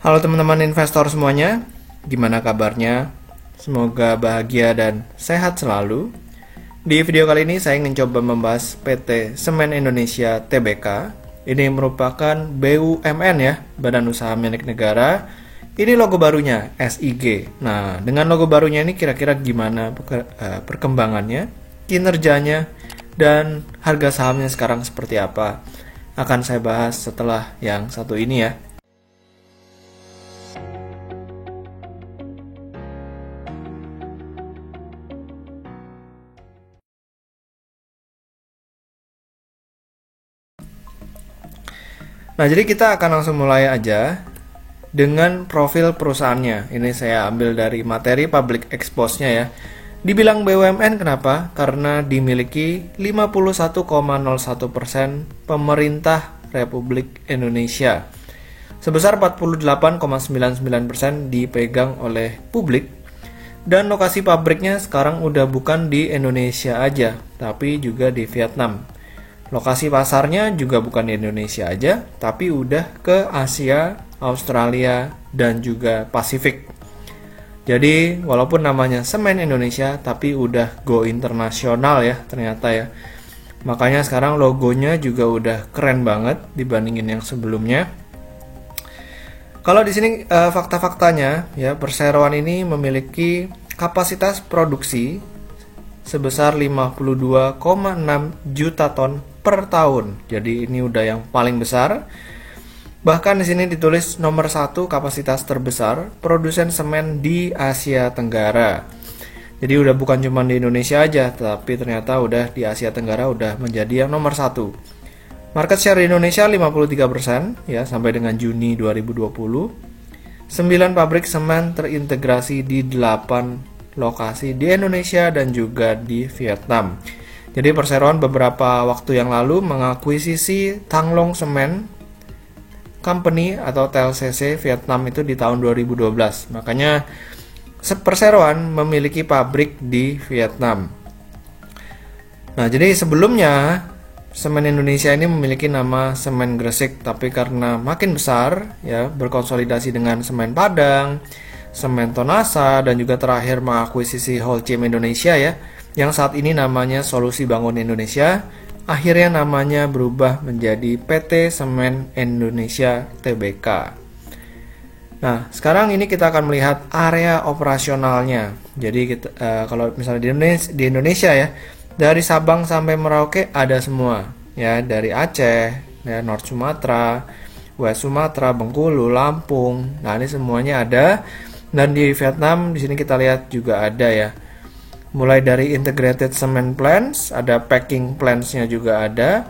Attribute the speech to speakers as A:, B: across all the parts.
A: Halo teman-teman investor semuanya, gimana kabarnya? Semoga bahagia dan sehat selalu. Di video kali ini saya ingin coba membahas PT Semen Indonesia Tbk. Ini merupakan BUMN ya, Badan Usaha Milik Negara. Ini logo barunya, SIG. Nah, dengan logo barunya ini kira-kira gimana perkembangannya, kinerjanya, dan harga sahamnya sekarang seperti apa? Akan saya bahas setelah yang satu ini ya. Nah, jadi kita akan langsung mulai aja dengan profil perusahaannya. Ini saya ambil dari materi public expose-nya ya. Dibilang BUMN kenapa? Karena dimiliki 51,01% pemerintah Republik Indonesia. Sebesar 48,99% dipegang oleh publik. Dan lokasi pabriknya sekarang udah bukan di Indonesia aja, tapi juga di Vietnam. Lokasi pasarnya juga bukan di Indonesia aja, tapi udah ke Asia, Australia, dan juga Pasifik. Jadi, walaupun namanya Semen Indonesia, tapi udah go internasional ya ternyata ya. Makanya sekarang logonya juga udah keren banget dibandingin yang sebelumnya. Kalau di sini fakta-faktanya ya, perseroan ini memiliki kapasitas produksi sebesar 52,6 juta ton per tahun. Jadi ini udah yang paling besar. Bahkan di sini ditulis nomor 1 kapasitas terbesar produsen semen di Asia Tenggara. Jadi udah bukan cuma di Indonesia aja, tapi ternyata udah di Asia Tenggara udah menjadi yang nomor 1. Market share di Indonesia 53% ya sampai dengan Juni 2020. 9 pabrik semen terintegrasi di 8 lokasi di Indonesia dan juga di Vietnam. Jadi perseroan beberapa waktu yang lalu mengakuisisi Thang Long Cement Company atau TLCC Vietnam itu di tahun 2012. Makanya perseroan memiliki pabrik di Vietnam. Nah, jadi sebelumnya Semen Indonesia ini memiliki nama Semen Gresik, tapi karena makin besar ya berkonsolidasi dengan Semen Padang, Semen Tonasa, dan juga terakhir mengakuisisi Holcim Indonesia ya, yang saat ini namanya Solusi Bangun Indonesia, akhirnya namanya berubah menjadi PT Semen Indonesia Tbk. Nah, sekarang ini kita akan melihat area operasionalnya. Jadi kalau misalnya di Indonesia ya, dari Sabang sampai Merauke ada semua ya, dari Aceh, ya, North Sumatera, West Sumatera, Bengkulu, Lampung. Nah, ini semuanya ada. Dan di Vietnam di sini kita lihat juga ada ya. Mulai dari integrated cement plants, ada packing plants-nya juga ada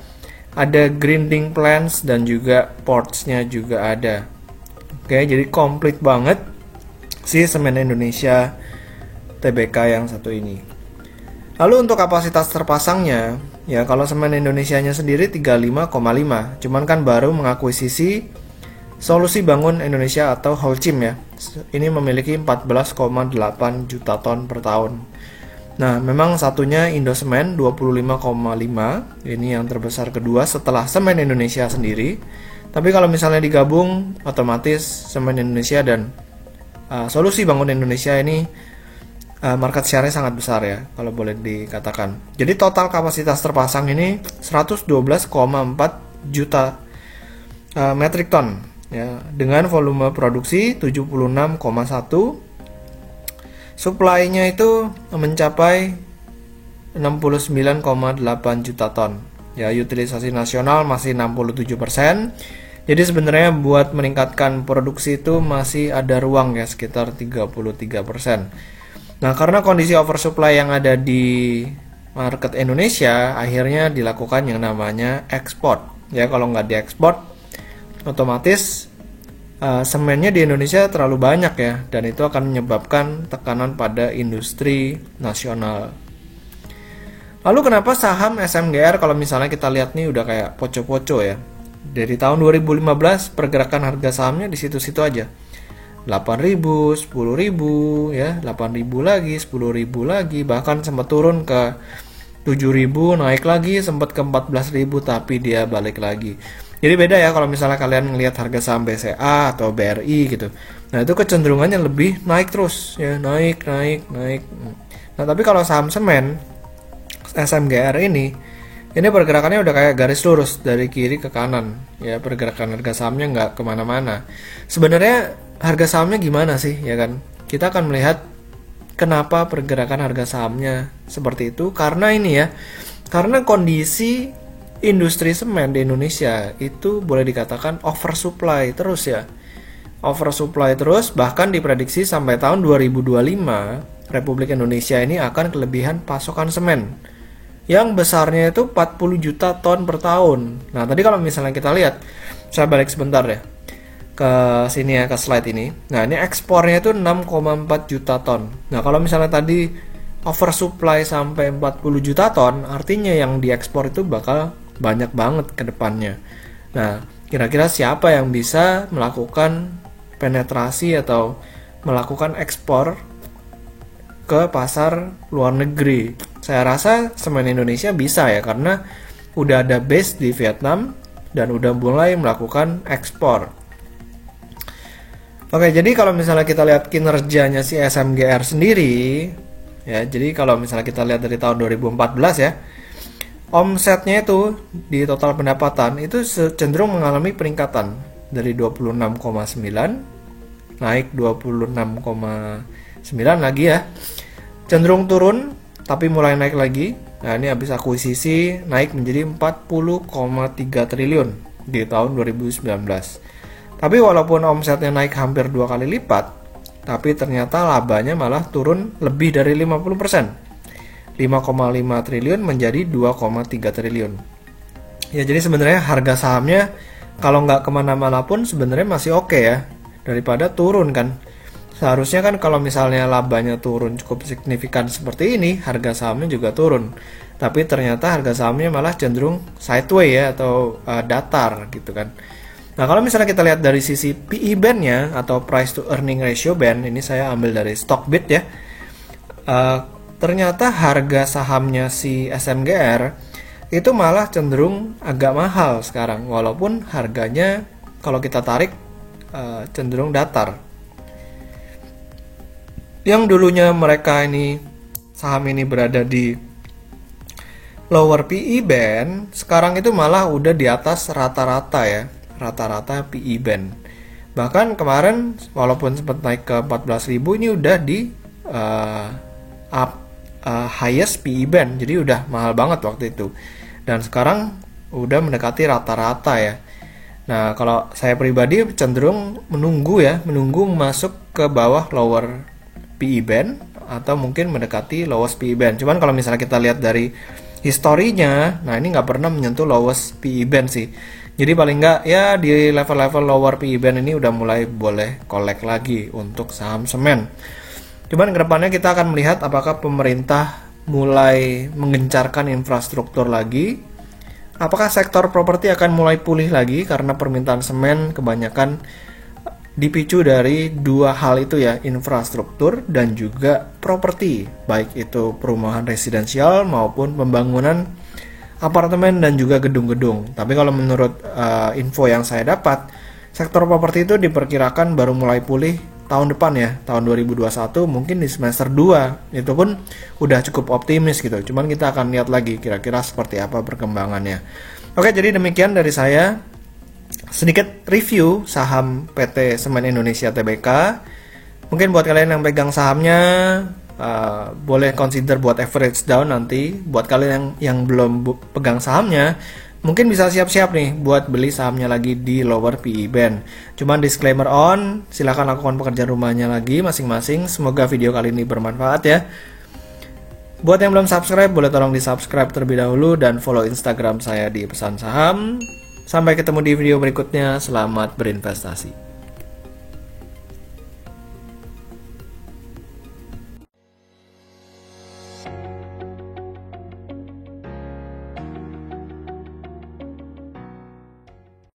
A: grinding plants dan juga ports-nya juga ada. Oke, jadi komplit banget si Semen Indonesia Tbk yang satu ini. Lalu untuk kapasitas terpasangnya, ya kalau Semen Indonesianya sendiri 35,5, cuman kan baru mengakuisisi Solusi Bangun Indonesia atau Holcim ya. Ini memiliki 14,8 juta ton per tahun. Nah, memang satunya Indosemen 25,5, ini yang terbesar kedua setelah Semen Indonesia sendiri. Tapi kalau misalnya digabung, otomatis Semen Indonesia dan Solusi Bangun Indonesia ini market share-nya sangat besar ya, kalau boleh dikatakan. Jadi total kapasitas terpasang ini 112,4 juta metric ton ya, dengan volume produksi 76,1. Supply-nya itu mencapai 69,8 juta ton. Ya, utilisasi nasional masih 67%. Jadi sebenarnya buat meningkatkan produksi itu masih ada ruang ya, sekitar 33%. Nah, karena kondisi oversupply yang ada di market Indonesia, akhirnya dilakukan yang namanya ekspor. Ya, kalau nggak diekspor, otomatis semennya di Indonesia terlalu banyak ya, dan itu akan menyebabkan tekanan pada industri nasional. Lalu kenapa saham SMGR kalau misalnya kita lihat nih udah kayak poco-poco ya. Dari tahun 2015 pergerakan harga sahamnya di situ-situ aja. 8.000, 10.000 ya, 8.000 lagi, 10.000 lagi, bahkan sempat turun ke 7.000, naik lagi sempat ke 14.000 tapi dia balik lagi. Jadi beda ya kalau misalnya kalian ngelihat harga saham BCA atau BRI gitu. Nah, itu kecenderungannya lebih naik terus ya, naik. Nah, tapi kalau saham semen SMGR ini pergerakannya udah kayak garis lurus dari kiri ke kanan ya, pergerakan harga sahamnya nggak kemana-mana. Sebenarnya harga sahamnya gimana sih ya kan? Kita akan melihat kenapa pergerakan harga sahamnya seperti itu, karena ini ya, karena kondisi industri semen di Indonesia itu boleh dikatakan oversupply terus ya. Oversupply terus, bahkan diprediksi sampai tahun 2025 Republik Indonesia ini akan kelebihan pasokan semen yang besarnya itu 40 juta ton per tahun. Nah, tadi kalau misalnya kita lihat, saya balik sebentar ya ke sini ya, ke slide ini. Nah, ini ekspornya itu 6,4 juta ton. Nah, kalau misalnya tadi oversupply sampai 40 juta ton, artinya yang diekspor itu bakal banyak banget ke depannya. Nah, kira-kira siapa yang bisa melakukan penetrasi atau melakukan ekspor ke pasar luar negeri? Saya rasa semen Indonesia bisa ya, karena udah ada base di Vietnam dan udah mulai melakukan ekspor. Oke, jadi kalau misalnya kita lihat kinerjanya si SMGR sendiri ya, jadi kalau misalnya kita lihat dari tahun 2014 ya, omsetnya itu di total pendapatan itu cenderung mengalami peningkatan dari 26,9 naik 26,9 lagi ya. Cenderung turun tapi mulai naik lagi. Nah, ini habis akuisisi naik menjadi 40,3 triliun di tahun 2019. Tapi walaupun omsetnya naik hampir 2 kali lipat, tapi ternyata labanya malah turun lebih dari 50%. 5,5 triliun menjadi 2,3 triliun. Ya, jadi sebenarnya harga sahamnya kalau nggak kemana-mana pun sebenarnya masih oke ya, daripada turun kan. Seharusnya kan kalau misalnya labanya turun cukup signifikan seperti ini, harga sahamnya juga turun. Tapi ternyata harga sahamnya malah cenderung sideways ya, atau datar gitu kan. Nah, kalau misalnya kita lihat dari sisi PE band-nya atau price to earning ratio band, ini saya ambil dari Stockbit ya. Ternyata harga sahamnya si SMGR itu malah cenderung agak mahal sekarang, walaupun harganya kalau kita tarik cenderung datar. Yang dulunya mereka ini, saham ini berada di lower PE band, sekarang itu malah udah di atas rata-rata ya, rata-rata PE band. Bahkan kemarin walaupun sempat naik ke 14.000, ini udah di highest PE band, jadi udah mahal banget waktu itu. Dan sekarang udah mendekati rata-rata ya. Nah, kalau saya pribadi cenderung menunggu masuk ke bawah lower PE band atau mungkin mendekati lowest PE band. Cuman kalau misalnya kita lihat dari historinya, nah ini nggak pernah menyentuh lowest PE band sih. Jadi paling nggak ya di level-level lower PE band ini udah mulai boleh collect lagi untuk saham semen. Cuman kedepannya kita akan melihat apakah pemerintah mulai menggencarkan infrastruktur lagi, apakah sektor properti akan mulai pulih lagi karena permintaan semen kebanyakan dipicu dari dua hal itu ya, infrastruktur dan juga properti, baik itu perumahan residensial maupun pembangunan apartemen dan juga gedung-gedung. Tapi kalau menurut info yang saya dapat, sektor properti itu diperkirakan baru mulai pulih tahun depan ya, tahun 2021, mungkin di semester 2. Itu pun udah cukup optimis gitu. Cuman kita akan lihat lagi kira-kira seperti apa perkembangannya. Oke, jadi demikian dari saya. Sedikit review saham PT Semen Indonesia Tbk. Mungkin buat kalian yang pegang sahamnya, boleh consider buat average down nanti. Buat kalian yang belum pegang sahamnya, mungkin bisa siap-siap nih buat beli sahamnya lagi di lower PE band. Cuman disclaimer on, silahkan lakukan pekerjaan rumahnya lagi masing-masing. Semoga video kali ini bermanfaat ya. Buat yang belum subscribe, boleh tolong di subscribe terlebih dahulu dan follow Instagram saya di Pesan Saham. Sampai ketemu di video berikutnya, selamat berinvestasi.